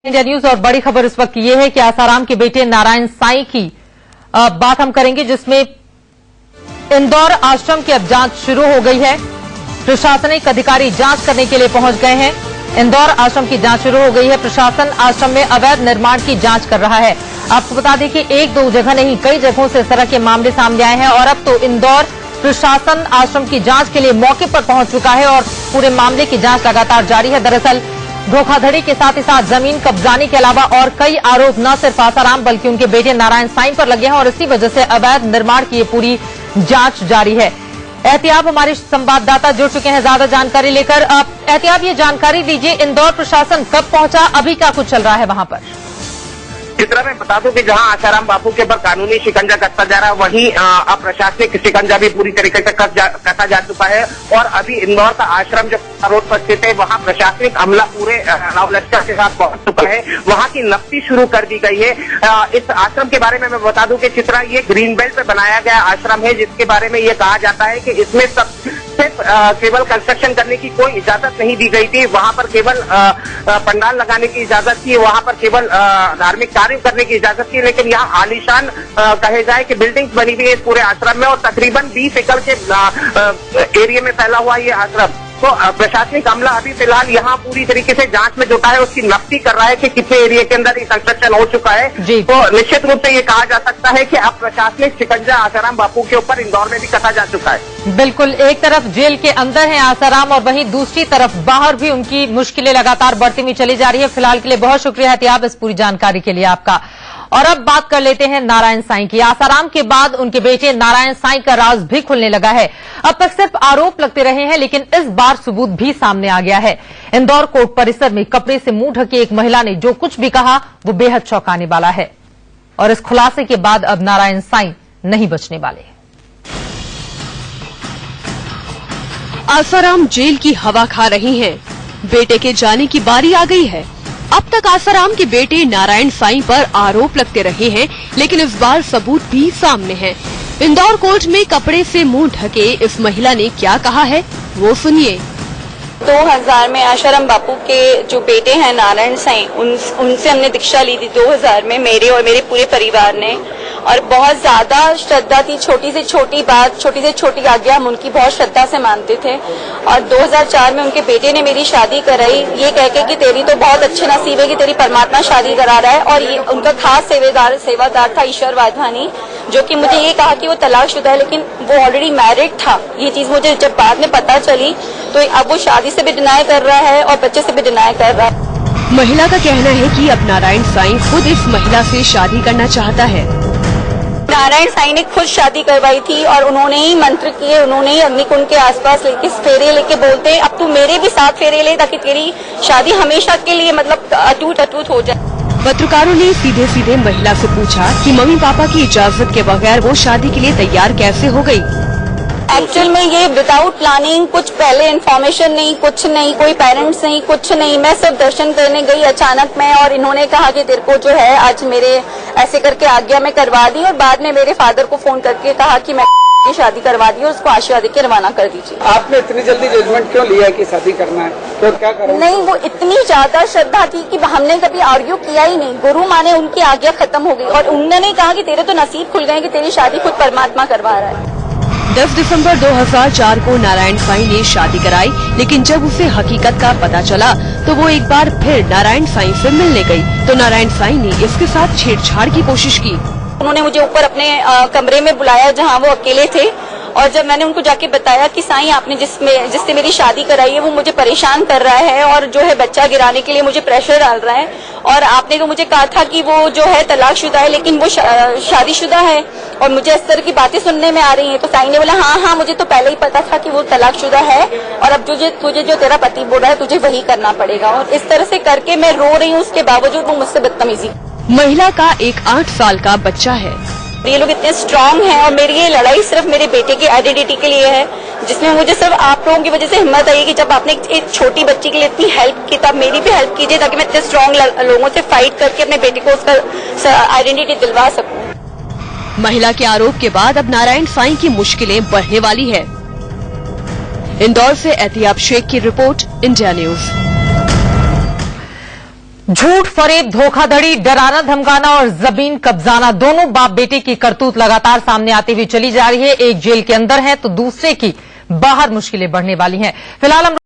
India news और बड़ी खबर इस वक्त ये है कि आसाराम के बेटे नारायण साईं की बात हम करेंगे, जिसमें इंदौर आश्रम की अब जांच शुरू हो गई है। प्रशासनिक अधिकारी जांच करने के लिए पहुंच गए हैं। इंदौर आश्रम की जांच शुरू हो गई है। प्रशासन आश्रम में अवैध निर्माण की जांच कर रहा है। आपको बता दें कि एक दो जगह नहीं, कई जगहों से इस तरह के मामले सामने आए हैं और अब तो इंदौर प्रशासन आश्रम की जांच के लिए मौके पर पहुंच चुका है और पूरे मामले की जांच लगातार जारी है। दरअसल धोखाधड़ी के साथ ही साथ जमीन कब्जाने के अलावा और कई आरोप न सिर्फ आसाराम बल्कि उनके बेटे नारायण साईं पर लगे हैं और इसी वजह से अवैध निर्माण की ये पूरी जांच जारी है। एहतियाब हमारे संवाददाता जुड़ चुके हैं ज्यादा जानकारी लेकर। एहतियाब, ये जानकारी दीजिए, इंदौर प्रशासन कब पहुंचा, अभी क्या कुछ चल रहा है वहां पर? चित्रा, मैं बता दूं कि जहां आसाराम बापू के ऊपर कानूनी शिकंजा कसता जा रहा है, वहीं अप्रशासनिक शिकंजा भी पूरी तरीके से कसा जा चुका है। और अभी इंदौर का आश्रम जो रोड पर स्थित है, वहां प्रशासनिक अमला पूरे लश्कर के साथ पहुंच चुका है। वहां की नफ्ती शुरू कर दी गई है। इस आश्रम के बारे में मैं बता दूं कि चित्रा, ये ग्रीन बेल्ट पे बनाया गया आश्रम है, जिसके बारे में ये कहा जाता है कि इसमें सिर्फ केवल कंस्ट्रक्शन करने की कोई इजाजत नहीं दी गई थी। वहां पर केवल पंडाल लगाने की इजाजत थी, वहां पर केवल धार्मिक कार्य करने की इजाजत थी। लेकिन यहाँ आलीशान कहे जाए कि बिल्डिंग्स बनी हुई है इस पूरे आश्रम में और तकरीबन 20 एकड़ के एरिया में फैला हुआ ये आश्रम। तो प्रशासनिक अमला अभी फिलहाल यहाँ पूरी तरीके से जांच में जुटा है, उसकी नफ्ती कर रहा है कि कितने एरिया के अंदर ये कंस्ट्रक्शन हो चुका है। तो निश्चित रूप से ये कहा जा सकता है कि अब प्रशासनिक शिकंजा आसाराम बापू के ऊपर इंदौर में भी कसा जा चुका है। बिल्कुल, एक तरफ जेल के अंदर है आसाराम और वहीं दूसरी तरफ बाहर भी उनकी मुश्किलें लगातार बढ़ती हुई चली जा रही है। फिलहाल के लिए बहुत शुक्रिया एहतियाब इस पूरी जानकारी के लिए आपका। और अब बात कर लेते हैं नारायण साईं की। आसाराम के बाद उनके बेटे नारायण साईं का राज भी खुलने लगा है। अब तक सिर्फ आरोप लगते रहे हैं, लेकिन इस बार सबूत भी सामने आ गया है। इंदौर कोर्ट परिसर में कपड़े से मुंह ढके एक महिला ने जो कुछ भी कहा वो बेहद चौंकाने वाला है और इस खुलासे के बाद अब नारायण साईं नहीं बचने वाले। आसाराम जेल की हवा खा रही हैं। बेटे के जाने की बारी आ गई है। अब तक आसाराम के बेटे नारायण साईं पर आरोप लगते रहे हैं, लेकिन इस बार सबूत भी सामने है। इंदौर कोर्ट में कपड़े से मुंह ढके इस महिला ने क्या कहा है, वो सुनिए। 2000 में आसाराम बापू के जो बेटे हैं नारायण साईं, उनसे हमने दीक्षा ली थी 2000 में, मेरे और मेरे पूरे परिवार ने। और बहुत ज्यादा श्रद्धा थी, छोटी से छोटी बात, छोटी से छोटी आज्ञा हम उनकी बहुत श्रद्धा से मानते थे। और 2004 में उनके बेटे ने मेरी शादी कराई, ये कह के कि तेरी तो बहुत अच्छे नसीब है कि तेरी परमात्मा शादी करा रहा है। और ये उनका खास सेवादार था ईश्वर वाधवानी, जो कि मुझे ये कहा कि वो तलाकशुदा है, लेकिन वो ऑलरेडी मैरिड था। ये चीज मुझे जब बाद में पता चली तो अब वो शादी से भी डिनाई कर रहा है और बच्चे से भी डिनाई कर रहा है। महिला का कहना है कि अब नारायण साईं खुद इस महिला से शादी करना चाहता है। नारायण साईं ने खुद शादी करवाई थी और उन्होंने ही मंत्र किए, उन्होंने ही अग्निकुंड के आसपास लेके फेरे लेके बोलते हैं अब तू मेरे भी 7 फेरे ले ताकि तेरी शादी हमेशा के लिए मतलब अटूट हो जाए। पत्रकारों ने सीधे सीधे महिला से पूछा कि मम्मी पापा की इजाजत के बगैर वो शादी के लिए तैयार कैसे हो गई। एक्चुअल में ये विदाउट प्लानिंग, कुछ पहले इन्फॉर्मेशन नहीं, कुछ नहीं, कोई पेरेंट्स नहीं, कुछ नहीं। मैं सिर्फ दर्शन करने गई अचानक में और इन्होंने कहा कि तेरे को जो है आज मेरे ऐसे करके आज्ञा में करवा दी और बाद में मेरे फादर को फोन करके कहा कि मैं की शादी करवा दी और उसको आशीर्वाद के रवाना कर दीजिए। आपने इतनी जल्दी जजमेंट क्यों लिया कि शादी करना है, तो क्या करें? नहीं, वो इतनी ज्यादा श्रद्धा थी कि हमने कभी आर्ग्यू किया ही नहीं। गुरु माने उनकी आज्ञा खत्म हो गई और उन्होंने कहा कि तेरे तो नसीब खुल गए कि तेरी शादी खुद परमात्मा करवा रहा है। 10 दिसंबर 2004 को नारायण साईं ने शादी कराई, लेकिन जब उसे हकीकत का पता चला तो वो एक बार फिर नारायण साईं से मिलने गई तो नारायण साईं ने इसके साथ छेड़छाड़ की कोशिश की। उन्होंने मुझे ऊपर अपने कमरे में बुलाया जहां वो अकेले थे और जब मैंने उनको जाके बताया कि साईं आपने जिससे मेरी शादी कराई है वो मुझे परेशान कर रहा है और जो है बच्चा गिराने के लिए मुझे प्रेशर डाल रहा है और आपने तो मुझे कहा था कि वो जो है तलाकशुदा है लेकिन वो शादीशुदा है और मुझे इस तरह की बातें सुनने में आ रही हैं। तो साईं ने बोला हाँ मुझे तो पहले ही पता था कि वो तलाकशुदा है और अब तुझे जो तेरा पति बोल रहा है तुझे वही करना पड़ेगा। और इस तरह से करके मैं रो रही हूँ, उसके बावजूद वो मुझसे बदतमीजी। महिला का एक 8 साल का बच्चा है। ये लोग इतने स्ट्रांग हैं और मेरी ये लड़ाई सिर्फ मेरे बेटे की आइडेंटिटी के लिए है, जिसमें मुझे सिर्फ आप लोगों की वजह से हिम्मत आई कि जब आपने एक छोटी बच्ची के लिए इतनी हेल्प की तब मेरी भी हेल्प कीजिए ताकि मैं इतने स्ट्रांग लोगों से फाइट करके अपने बेटे को उसका आइडेंटिटी दिलवा सकूं। महिला के आरोप के बाद अब नारायण साईं की मुश्किलें बढ़ने वाली है। इंदौर से एहतियाब शेख की रिपोर्ट, इंडिया न्यूज। झूठ, फरेब, धोखाधड़ी, डराना धमकाना और जमीन कब्जाना, दोनों बाप बेटे की करतूत लगातार सामने आती हुई चली जा रही है। एक जेल के अंदर है तो दूसरे की बाहर मुश्किलें बढ़ने वाली हैं। फिलहाल हम